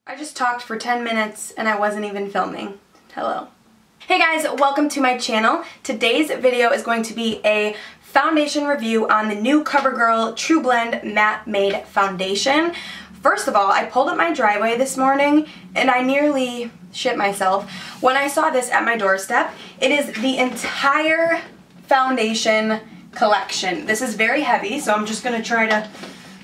I just talked for 10 minutes and I wasn't even filming. Hello. Hey guys, welcome to my channel. Today's video is going to be a foundation review on the new COVERGIRL trublend Matte Made Foundation. First of all, I pulled up my driveway this morning and I nearly shit myself when I saw this at my doorstep. It is the entire foundation collection. This is very heavy, so I'm just going to try to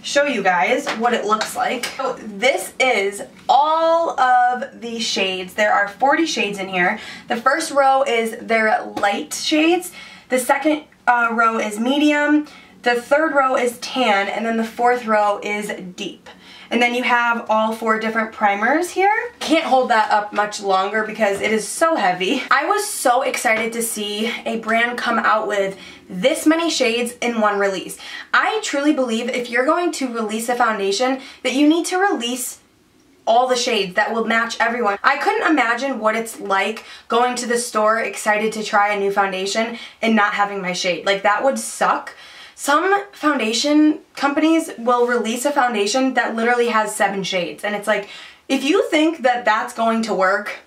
show you guys what it looks like. So this is all of the shades. There are 40 shades in here. The first row is their light shades. The second row is medium. The third row is tan, and then the fourth row is deep. And then you have all 4 different primers here. Can't hold that up much longer because it is so heavy. I was so excited to see a brand come out with this many shades in one release. I truly believe if you're going to release a foundation that you need to release all the shades that will match everyone. I couldn't imagine what it's like going to the store excited to try a new foundation and not having my shade. Like, that would suck. Some foundation companies will release a foundation that literally has 7 shades, and it's like, if you think that that's going to work,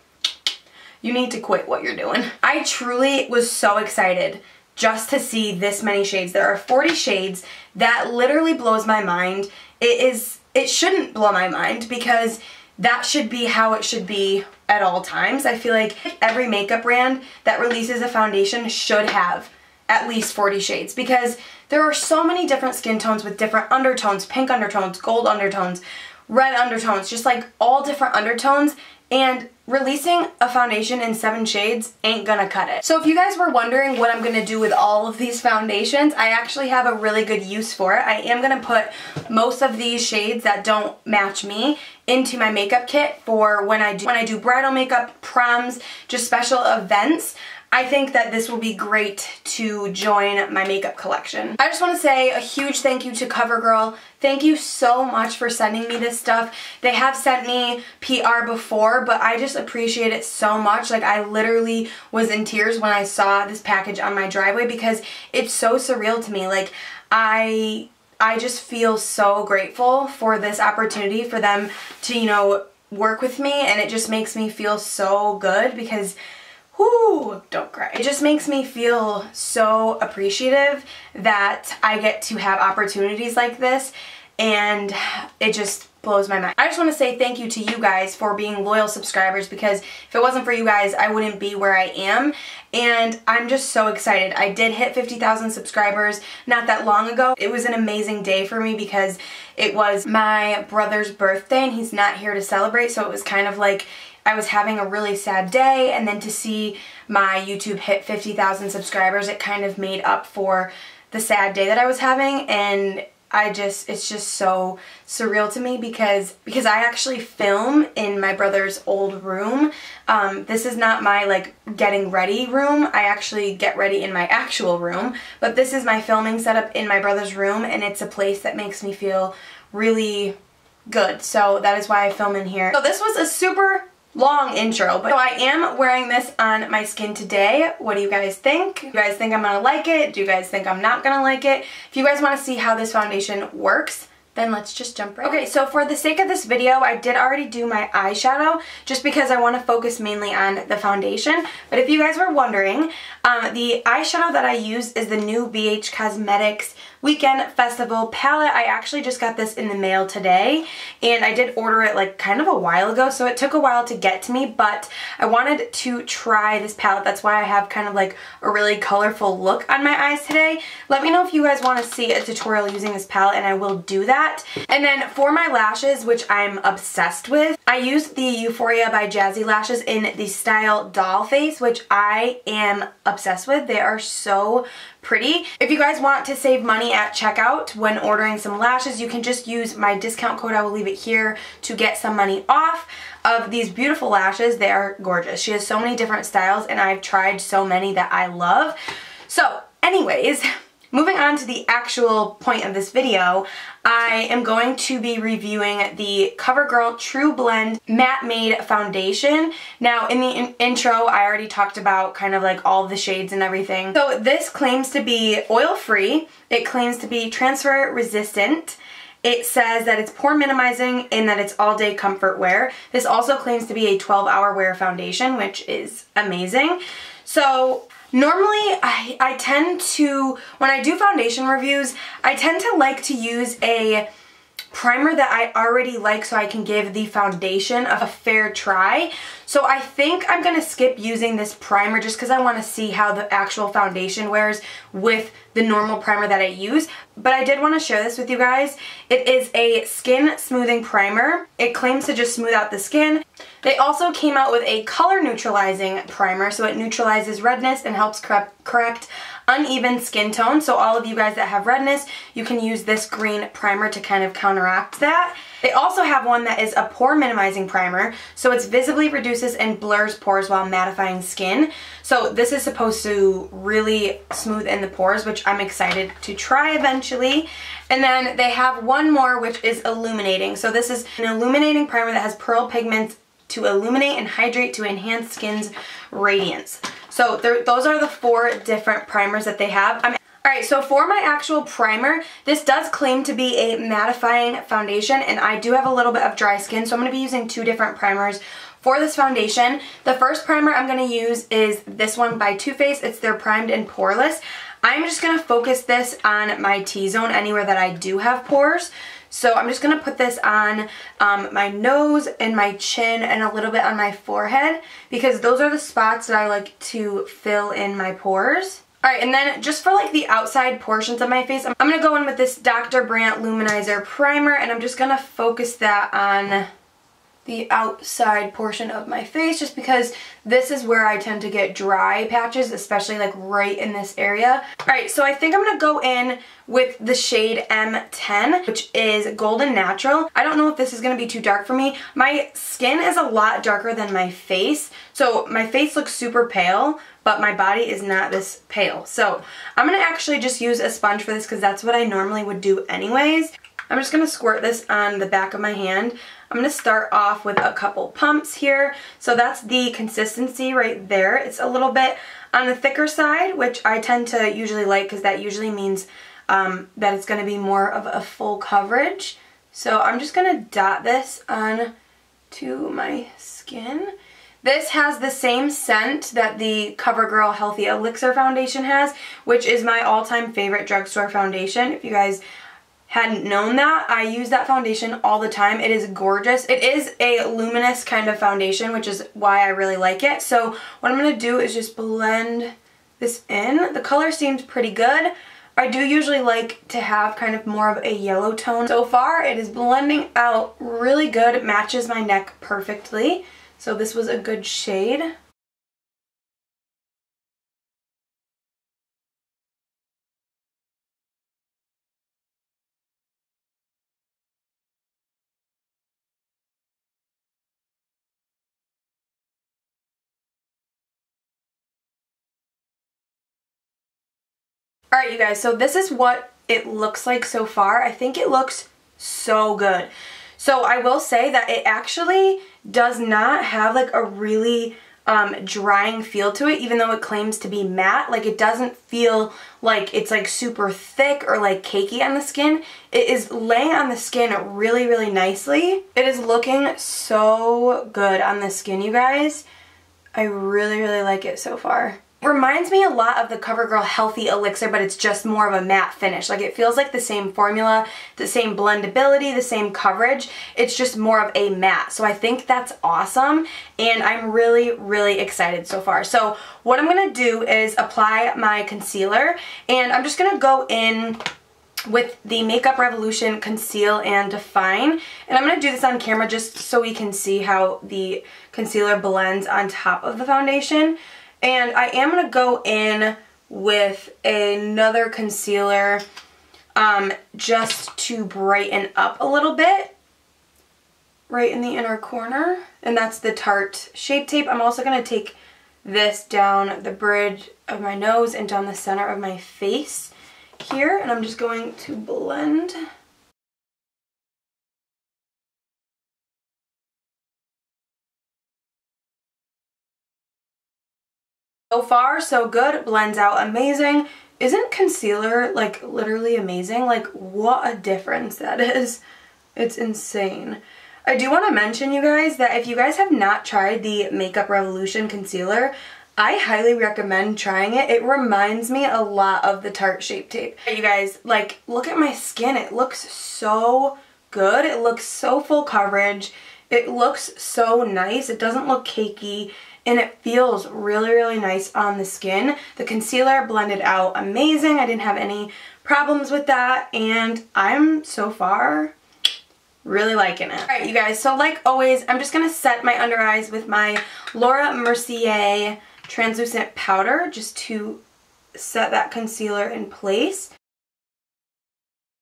you need to quit what you're doing. I truly was so excited just to see this many shades. There are 40 shades. That literally blows my mind. It shouldn't blow my mind because that should be how it should be at all times. I feel like every makeup brand that releases a foundation should have at least 40 shades because there are so many different skin tones with different undertones, pink undertones, gold undertones, red undertones, just like all different undertones, and releasing a foundation in 7 shades ain't gonna cut it. So if you guys were wondering what I'm gonna do with all of these foundations, I actually have a really good use for it. I am gonna put most of these shades that don't match me into my makeup kit for when I do bridal makeup, proms, just special events. I think that this will be great to join my makeup collection. I just want to say a huge thank you to COVERGIRL. Thank you so much for sending me this stuff. They have sent me PR before, but I just appreciate it so much. Like, I literally was in tears when I saw this package on my driveway because it's so surreal to me. Like, I just feel so grateful for this opportunity for them to, you know, work with me, and it just makes me feel so good because whoo, don't cry. It just makes me feel so appreciative that I get to have opportunities like this, and it just blows my mind. I just want to say thank you to you guys for being loyal subscribers because if it wasn't for you guys, I wouldn't be where I am, and I'm just so excited. I did hit 50,000 subscribers not that long ago. It was an amazing day for me because it was my brother's birthday and he's not here to celebrate, so it was kind of like I was having a really sad day, and then to see my YouTube hit 50,000 subscribers, it kind of made up for the sad day that I was having, and it's just so surreal to me because I actually film in my brother's old room. This is not my, like, getting ready room. I actually get ready in my actual room, but this is my filming setup in my brother's room, and it's a place that makes me feel really good. So that is why I film in here. So this was a super long intro, but so I am wearing this on my skin today. What do you guys think? Do you guys think I'm gonna like it? Do you guys think I'm not gonna like it? If you guys want to see how this foundation works, then let's just jump right in. Okay, so for the sake of this video, I did already do my eyeshadow just because I want to focus mainly on the foundation. But if you guys were wondering, the eyeshadow that I use is the new BH Cosmetics Weekend Festival palette. I actually just got this in the mail today, and I did order it like kind of a while ago, so it took a while to get to me, but I wanted to try this palette. That's why I have kind of like a really colorful look on my eyes today. Let me know if you guys want to see a tutorial using this palette, and I will do that. And then for my lashes, which I'm obsessed with, I used the Euphoria by Jazzi lashes in the style Doll Face, which I am obsessed with. They are so pretty. If you guys want to save money at checkout when ordering some lashes, you can just use my discount code. I will leave it here to get some money off of these beautiful lashes. They are gorgeous. She has so many different styles, and I've tried so many that I love. So anyways, moving on to the actual point of this video, I am going to be reviewing the COVERGIRL trublend Matte Made Foundation. Now, in the intro, I already talked about kind of like all the shades and everything. So this claims to be oil-free, it claims to be transfer resistant, it says that it's pore minimizing and that it's all day comfort wear. This also claims to be a 12-hour wear foundation, which is amazing. So normally I tend to, when I do foundation reviews, I tend to like to use a primer that I already like so I can give the foundation a fair try. So I think I'm going to skip using this primer just because I want to see how the actual foundation wears with the normal primer that I use. But I did want to share this with you guys. It is a skin smoothing primer. It claims to just smooth out the skin. They also came out with a color neutralizing primer, so it neutralizes redness and helps correct uneven skin tone. So all of you guys that have redness, you can use this green primer to kind of counteract that. They also have one that is a pore minimizing primer, so it visibly reduces and blurs pores while mattifying skin. So this is supposed to really smooth in the pores, which I'm excited to try eventually. And then they have one more, which is illuminating. So this is an illuminating primer that has pearl pigments to illuminate and hydrate to enhance skin's radiance. So those are the 4 different primers that they have. Alright, so for my actual primer, this does claim to be a mattifying foundation, and I do have a little bit of dry skin, so I'm going to be using 2 different primers for this foundation. The first primer I'm going to use is this one by Too Faced. It's their Primed and Poreless. I'm just going to focus this on my T-zone, anywhere that I do have pores. So I'm just going to put this on my nose and my chin and a little bit on my forehead because those are the spots that I like to fill in my pores. Alright, and then just for like the outside portions of my face, I'm going to go in with this Dr. Brandt Luminizer Primer, and I'm just going to focus that on the outside portion of my face just because this is where I tend to get dry patches, especially like right in this area. Alright, so I think I'm going to go in with the shade M10, which is Golden Natural. I don't know if this is going to be too dark for me. My skin is a lot darker than my face, so my face looks super pale, but my body is not this pale. So I'm going to actually just use a sponge for this because that's what I normally would do anyways. I'm just going to squirt this on the back of my hand. I'm going to start off with a couple pumps here. So that's the consistency right there. It's a little bit on the thicker side, which I tend to usually like because that usually means that it's going to be more of a full coverage. So I'm just going to dot this on to my skin. This has the same scent that the COVERGIRL Healthy Elixir Foundation has, which is my all-time favorite drugstore foundation. If you guys hadn't known that, I use that foundation all the time. It is gorgeous. It is a luminous kind of foundation, which is why I really like it. So what I'm going to do is just blend this in. The color seems pretty good. I do usually like to have kind of more of a yellow tone. So far, it is blending out really good. It matches my neck perfectly. So this was a good shade. Alright you guys, so this is what it looks like so far. I think it looks so good. So I will say that it actually does not have like a really drying feel to it, even though it claims to be matte. Like it doesn't feel like it's like super thick or like cakey on the skin. It is laying on the skin really, really nicely. It is looking so good on the skin, you guys. I really, really like it so far. It reminds me a lot of the COVERGIRL Healthy Elixir, but it's just more of a matte finish. Like it feels like the same formula, the same blendability, the same coverage. It's just more of a matte. So I think that's awesome, and I'm really, really excited so far. So what I'm going to do is apply my concealer, and I'm just going to go in with the Makeup Revolution Conceal and Define. And I'm going to do this on camera just so we can see how the concealer blends on top of the foundation. And I am going to go in with another concealer just to brighten up a little bit right in the inner corner. And that's the Tarte Shape Tape. I'm also going to take this down the bridge of my nose and down the center of my face here. And I'm just going to blend. So far, so good. Blends out amazing. Isn't concealer, like, literally amazing? Like, what a difference that is. It's insane. I do want to mention, you guys, that if you guys have not tried the Makeup Revolution concealer, I highly recommend trying it. It reminds me a lot of the Tarte Shape Tape. You guys, like, look at my skin. It looks so good. It looks so full coverage. It looks so nice. It doesn't look cakey, and it feels really, really nice on the skin. The concealer blended out amazing. I didn't have any problems with that, and I'm so far really liking it. Alright, you guys, so like always, I'm just going to set my under eyes with my Laura Mercier translucent powder just to set that concealer in place.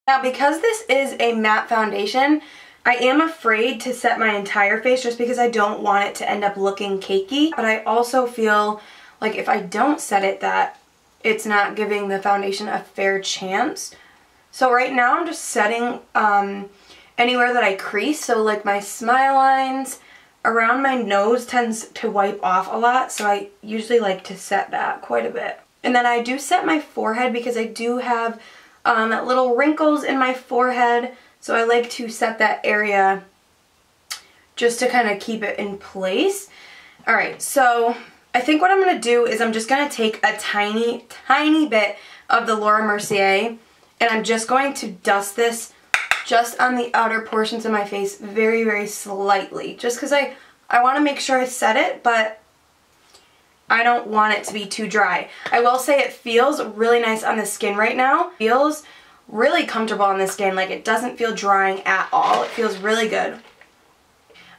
Now, because this is a matte foundation, I am afraid to set my entire face just because I don't want it to end up looking cakey, but I also feel like if I don't set it that it's not giving the foundation a fair chance. So right now I'm just setting anywhere that I crease, so like my smile lines, around my nose tends to wipe off a lot, so I usually like to set that quite a bit. And then I do set my forehead because I do have little wrinkles in my forehead, so I like to set that area just to kind of keep it in place. Alright, so I think what I'm going to do is I'm just going to take a tiny, tiny bit of the Laura Mercier, and I'm just going to dust this just on the outer portions of my face very, very slightly. Just because I want to make sure I set it, but I don't want it to be too dry. I will say it feels really nice on the skin right now. It feels really comfortable on the skin. Like, it doesn't feel drying at all. It feels really good.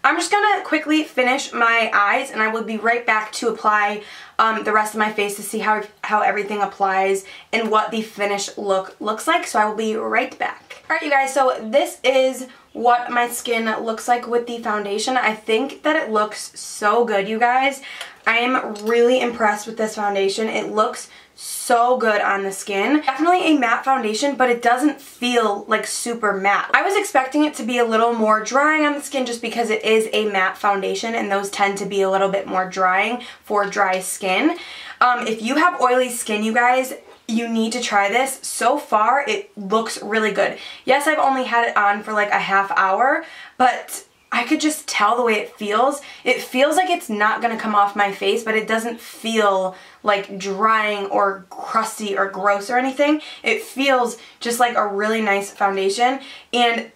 I'm just going to quickly finish my eyes, and I will be right back to apply the rest of my face to see how everything applies and what the finished look looks like. So I will be right back. Alright, you guys, so this is what my skin looks like with the foundation. I think that it looks so good, you guys. I am really impressed with this foundation. It looks so good on the skin. Definitely a matte foundation, but it doesn't feel like super matte. I was expecting it to be a little more drying on the skin just because it is a matte foundation, and those tend to be a little bit more drying for dry skin. If you have oily skin, you guys, you need to try this. So far, it looks really good. Yes, I've only had it on for like a half hour, but I could just tell the way it feels. It feels like it's not going to come off my face, but it doesn't feel like drying or crusty or gross or anything. It feels just like a really nice foundation, and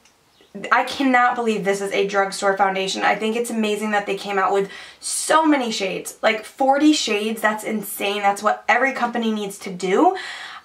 I cannot believe this is a drugstore foundation. I think it's amazing that they came out with so many shades. Like 40 shades, that's insane. That's what every company needs to do.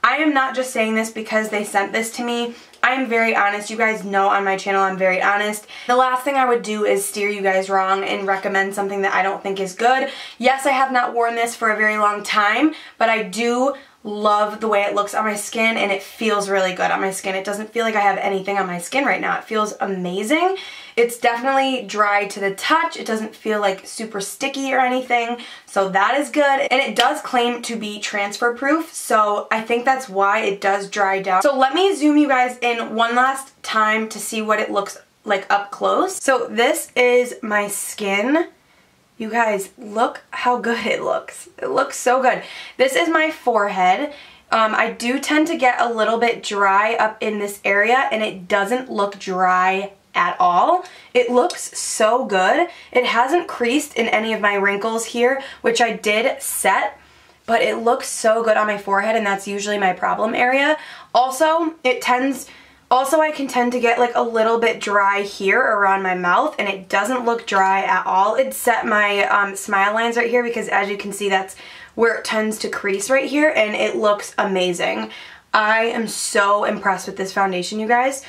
I am not just saying this because they sent this to me. I am very honest. You guys know on my channel I'm very honest. The last thing I would do is steer you guys wrong and recommend something that I don't think is good. Yes, I have not worn this for a very long time, but I do love the way it looks on my skin, and it feels really good on my skin. It doesn't feel like I have anything on my skin right now. It feels amazing. It's definitely dry to the touch. It doesn't feel like super sticky or anything, so that is good. And it does claim to be transfer proof, so I think that's why it does dry down. So let me zoom you guys in one last time to see what it looks like up close. So this is my skin. You guys, look how good it looks. It looks so good. This is my forehead. I do tend to get a little bit dry up in this area, and it doesn't look dry at all. It looks so good. It hasn't creased in any of my wrinkles here, which I did set, but it looks so good on my forehead, and that's usually my problem area. Also, I can tend to get like a little bit dry here around my mouth, and it doesn't look dry at all. It set my smile lines right here because, as you can see, that's where it tends to crease right here, and it looks amazing. I am so impressed with this foundation, you guys.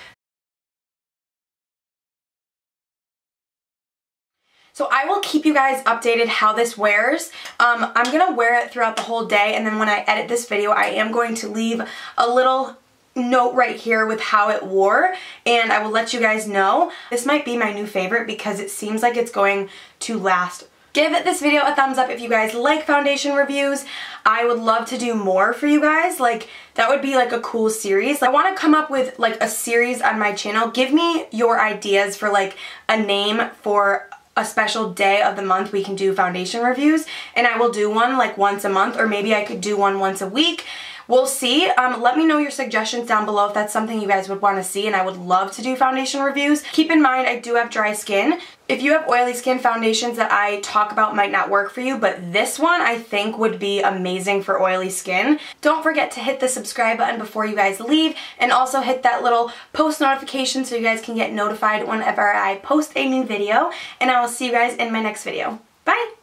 So I will keep you guys updated how this wears. I'm going to wear it throughout the whole day, and then when I edit this video, I am going to leave a little note right here with how it wore, and I will let you guys know. This might be my new favorite because it seems like it's going to last. Give this video a thumbs up if you guys like foundation reviews. I would love to do more for you guys. Like, that would be like a cool series. I want to come up with like a series on my channel. Give me your ideas for like a name for a special day of the month we can do foundation reviews, and I will do one like once a month, or maybe I could do one once a week. We'll see. Let me know your suggestions down below if that's something you guys would want to see, and I would love to do foundation reviews. Keep in mind, I do have dry skin. If you have oily skin, foundations that I talk about might not work for you, but this one I think would be amazing for oily skin. Don't forget to hit the subscribe button before you guys leave, and also hit that little post notification so you guys can get notified whenever I post a new video, and I will see you guys in my next video. Bye!